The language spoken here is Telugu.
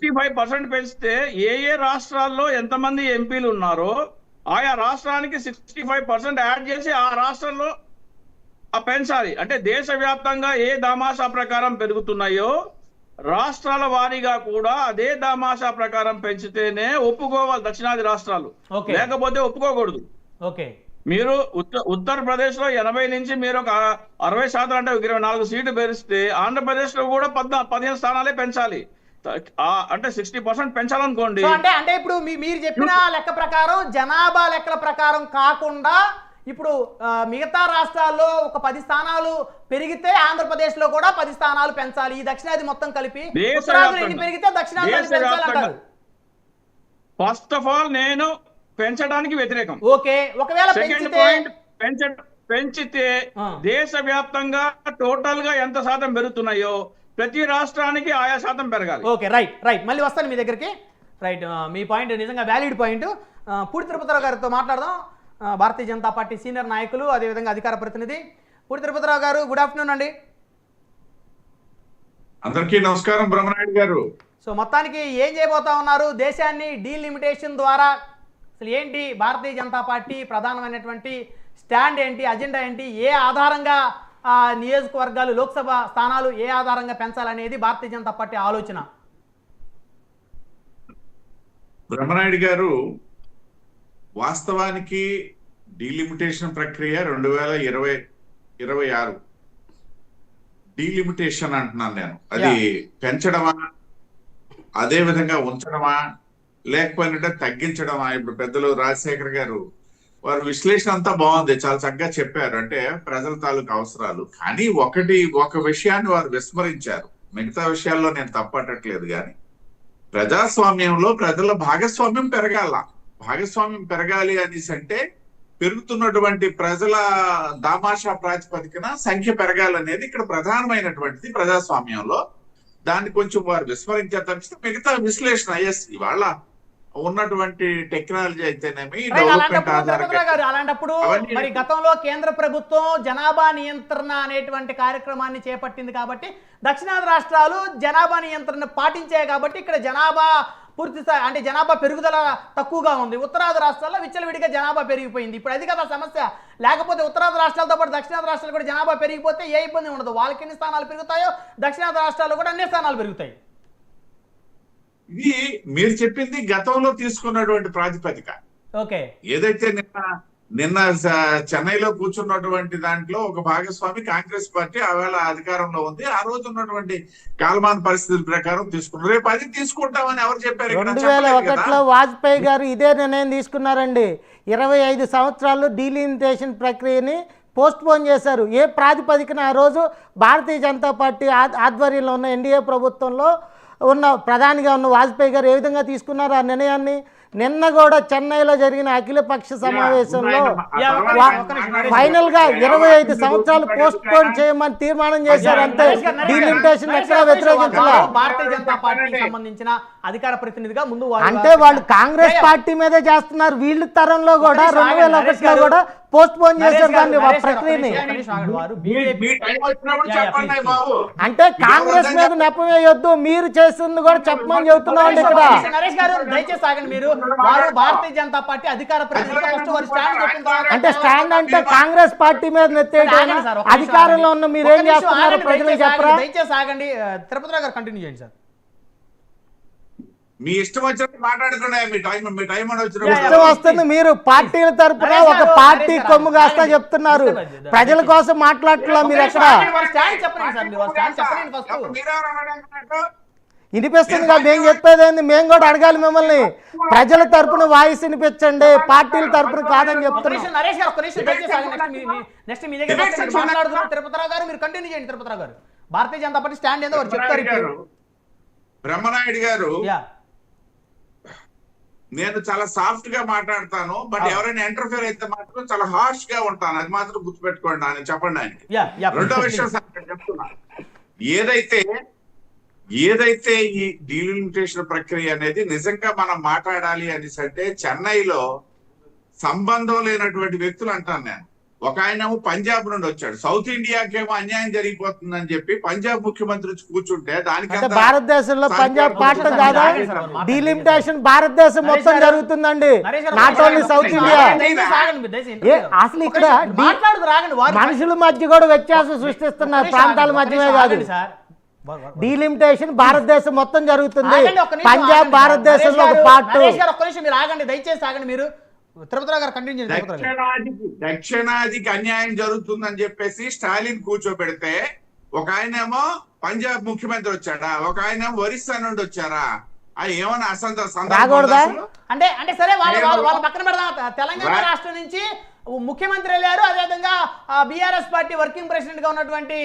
65% పెంచితే ఏ రాష్ట్రాల్లో ఎంతమంది ఎంపీలు ఉన్నారో ఆయా రాష్ట్రానికి 65% యాడ్ చేసి ఆ రాష్ట్రంలో పెంచాలి. అంటే దేశవ్యాప్తంగా ఏ దామాషా ప్రకారం పెరుగుతున్నాయో రాష్ట్రాల వారీగా కూడా అదే దామాషా ప్రకారం పెంచితేనే ఒప్పుకోవాలి దక్షిణాది రాష్ట్రాలు, లేకపోతే ఒప్పుకోకూడదు. మీరు ఉత్తరప్రదేశ్ లో 80 నుంచి మీరు ఒక 60% అంటే 24 సీట్లు పెరిస్తే ఆంధ్రప్రదేశ్ లో కూడా 15 స్థానాలే పెంచాలి. అంటే 60% పెంచాలనుకోండి. అంటే ఇప్పుడు మీరు చెప్పిన లెక్క ప్రకారం జనాభా లెక్కల ప్రకారం కాకుండా ఇప్పుడు మిగతా రాష్ట్రాల్లో ఒక 10 స్థానాలు పెరిగితే ఆంధ్రప్రదేశ్ లో కూడా 10 స్థానాలు పెంచాలి. ఈ దక్షిణాది మొత్తం కలిపి పెరిగితే దక్షిణాది పెంచాలంటారు. ఫస్ట్ ఆఫ్ ఆల్ నేను పెంచడానికి వ్యతిరేకం. ఓకే, ఒకవేళ పెంచితే దేశవ్యాప్తంగా టోటల్ గా ఎంత శాతం పెరుగుతున్నాయో ప్రతి రాష్ట్రానికి ఆయా శాతం పెరగాలి. ఓకే, రైట్ మళ్ళీ వస్తాను మీ దగ్గరికి. రైట్, మీ పాయింట్ నిజంగా వ్యాలిడ్ పాయింట్. పూడి తిరుపతిరావు గారితో మాట్లాడదాం. భారతీయ జనతా పార్టీ సీనియర్ నాయకులు, అదేవిధంగా అధికార ప్రతినిధి. పూడి తిరుపతిరావు గారు, గుడ్ ఆఫ్టర్నూన్ అండి. అందరికీ నమస్కారం బ్రహ్మనాయుడు గారు. సో మొత్తానికి ఏం చేయబోతా ఉన్నారు? దేశాన్ని డీలిమిటేషన్ ద్వారా అసలు ఏంటి భారతీయ జనతా పార్టీ ప్రధానమైనటువంటి స్టాండ్ ఏంటి, అజెండా ఏంటి, ఏ ఆధారంగా నియోజకవర్గాలు, లోక్సభ స్థానాలు ఏ ఆధారంగా పెంచాలనేది భారతీయ జనతా పార్టీ ఆలోచన? బ్రహ్మనాయుడు గారు, వాస్తవానికి డీలిమిటేషన్ ప్రక్రియ 2026 డీలిమిటేషన్ అంటున్నాను నేను. అది పెంచడమా, అదే విధంగా ఉంచడమా, లేకపోయినట్టే తగ్గించడమా? ఇప్పుడు పెద్దలు రాజశేఖర్ గారు వారి విశ్లేషణ అంతా బాగుంది, చాలా చక్కగా చెప్పారు. అంటే ప్రజల తాలూకు అవసరాలు. కానీ ఒక విషయాన్ని వారు విస్మరించారు. మిగతా విషయాల్లో నేను తప్పట్టట్లేదు, కానీ ప్రజాస్వామ్యంలో ప్రజల భాగస్వామ్యం పెరగాల. భాగస్వామ్యం పెరగాలి అనేసి అంటే పెరుగుతున్నటువంటి ప్రజల దామాషా ప్రాతిపదికన సంఖ్య పెరగాలనేది ఇక్కడ ప్రధానమైనటువంటిది ప్రజాస్వామ్యంలో. దాన్ని కొంచెం వారు విస్మరించారు తప్పిస్తే మిగతా విశ్లేషణ ఇవాళ ఉన్నటువంటి టెక్నాలజీ అయితేనేమి, అలాంటప్పుడు మరి గతంలో కేంద్ర ప్రభుత్వం జనాభా నియంత్రణ అనేటువంటి కార్యక్రమాన్ని చేపట్టింది కాబట్టి దక్షిణాది రాష్ట్రాలు జనాభా నియంత్రణ పాటించాయి కాబట్టి ఇక్కడ జనాభా పూర్తి స్థాయి అంటే జనాభా పెరుగుదల తక్కువగా ఉంది. ఉత్తరాది రాష్ట్రాల్లో విచ్చలవిడిగా జనాభా పెరిగిపోయింది. ఇప్పుడు అది కదా సమస్య. లేకపోతే ఉత్తరాది రాష్ట్రాలతో పాటు దక్షిణాది రాష్ట్రాలు కూడా జనాభా పెరిగిపోతే ఏ ఇబ్బంది ఉండదు. వాళ్ళకి ఎన్ని స్థానాలు పెరుగుతాయో దక్షిణాది రాష్ట్రాల్లో కూడా అన్ని స్థానాలు పెరుగుతాయి. ఇది మీరు చెప్పింది గతంలో తీసుకున్నటువంటి ప్రాతిపదిక. ఓకే, ఏదైతే నిన్న చెన్నైలో కూర్చున్నటువంటి దాంట్లో ఒక భాగస్వామి కాంగ్రెస్ పార్టీ ఆవేళ అధికారంలో ఉంది. ఆ రోజు ఉన్నటువంటి కాలమాన పరిస్థితుల ప్రకారం తీసుకున్నారు. రేపు అది తీసుకుంటామని ఎవరు చెప్పారు? 2001లో వాజ్పేయి గారు ఇదే నిర్ణయం తీసుకున్నారండి. 25 సంవత్సరాలు డీలిమిటేషన్ ప్రక్రియని పోస్ట్ పోన్ చేశారు. ఏ ప్రాతిపదికన ఆ రోజు భారతీయ జనతా పార్టీ ఆధ్వర్యంలో ఉన్న ఎన్డీఏ ప్రభుత్వంలో ఉన్న ప్రధానిగా ఉన్న వాజ్పేయి గారు ఏ విధంగా తీసుకున్నారు ఆ నిర్ణయాన్ని? నిన్న కూడా చెన్నైలో జరిగిన అఖిలపక్ష సమావేశంలో ఫైనల్ గా 25 సంవత్సరాలు పోస్ట్ పోన్ చేయమని తీర్మానం చేశారు. అంతే, డీలిమిటేషన్ ఎక్కడ వ్యతిరేకించాలి. భారతీయ జనతా పార్టీకి సంబంధించిన అధికార ప్రతినిధిగా ముందు అంటే వాళ్ళు కాంగ్రెస్ పార్టీ మీదే చేస్తున్నారు. వీళ్ళ తరంలో కూడా 2001లో కూడా పోస్ట్ పోన్ చేశారు దాన్ని ప్రక్రియని. అంటే కాంగ్రెస్ మీద నెపవేయొద్దు, మీరు చేసింది కూడా చెప్పమని చెబుతున్నామండి ఇక్కడ. నరేష్ గారు దయచేసి ఆగండి. మీరు భారతీయ జనతా పార్టీ అధికార అంటే స్టాండ్ అంటే కాంగ్రెస్ పార్టీ మీద నెత్తేయడం, అధికారంలో ఉన్న మీరు ఏం చేస్తున్నారు ప్రజలకు చెప్పరా? దయచేసి ఆగండి. తిరుపతిరావు గారు కంటిన్యూ చేయండి సార్. మీ ఇష్టం వచ్చినట్టు మాట్లాడుతున్నాయి. మీ టైం ఇష్టం వస్తుంది. మీరు పార్టీల తరపున ఒక పార్టీ కొమ్ము కాస్తా చెప్తున్నారు, ప్రజల కోసం మాట్లాడట్లా. మీరు ఎక్కడ వినిపిస్తుంది కదా మేము చెప్పేదేంది? మేము కూడా అడగాలి మిమ్మల్ని. ప్రజల తరపున వాయిస్ వినిపించండి, పార్టీల తరపున కాదని చెప్తున్నాం. తిరుపతిరావు గారు మీరు కంటిన్యూ చేయండి. తిరుపతిరావు గారు, భారతీయ జనతా పార్టీ స్టాండ్ ఏందో చెప్తారు. బ్రహ్మనాయుడు గారు, నేను చాలా సాఫ్ట్ గా మాట్లాడతాను, బట్ ఎవరైనా ఇంటర్ఫియర్ అయితే మాత్రం చాలా హార్ష్ గా ఉంటాను. అది మాత్రం గుర్తుపెట్టుకోండి. ఆయన చెప్పండి. ఆయనకి రెండో విషయం చెప్తున్నా, ఏదైతే ఈ డీలిమిటేషన్ ప్రక్రియ అనేది నిజంగా మనం మాట్లాడాలి అనేసి అంటే చెన్నైలో సంబంధం లేనటువంటి వ్యక్తులు అంటాను నేను. ఒక ఆయనేమో పంజాబ్ నుండి వచ్చాడు. సౌత్ ఇండియాకేమో అన్యాయం జరిగిపోతుందని చెప్పి పంజాబ్ ముఖ్యమంత్రి వచ్చి కూర్చుంటే దానికి అంటే భారతదేశంలో పంజాబ్ పార్టీ కాదా? డీలిమిటేషన్ భారతదేశం మొత్తం జరుగుతుందండి, నాట్ ఓన్లీ సౌత్ ఇండియా. అసలు ఇక్కడ మనుషుల మధ్య కూడా వ్యత్యాసం సృష్టిస్తున్నారు, ప్రాంతాల మధ్యమే కాదు. డీలిమిటేషన్ భారతదేశం మొత్తం జరుగుతుంది, పంజాబ్ భారతదేశంలో ఒక పార్ట్. ఒక్క నిమిషం మీరు ఆగండి, దయచేసి ఆగండి. మీరు తిరుపతిరావు గారు కంటిన్యూ చేయండి. దక్షిణాదికి అన్యాయం జరుగుతుందని చెప్పేసి స్టాలిన్ కూర్చోబెడితే ఒక ఆయనేమో పంజాబ్ ముఖ్యమంత్రి వచ్చాడా, ఒక ఆయన ఒరిస్సా నుండి వచ్చారా? అది ఏమన్నా రాకూడదా? అంటే అంటే సరే వాళ్ళ పక్కన పెడదాం. తెలంగాణ రాష్ట్రం నుంచి ముఖ్యమంత్రి వెళ్ళారు, అదేవిధంగా బీఆర్ఎస్ పార్టీ వర్కింగ్ ప్రెసిడెంట్ గా ఉన్నటువంటి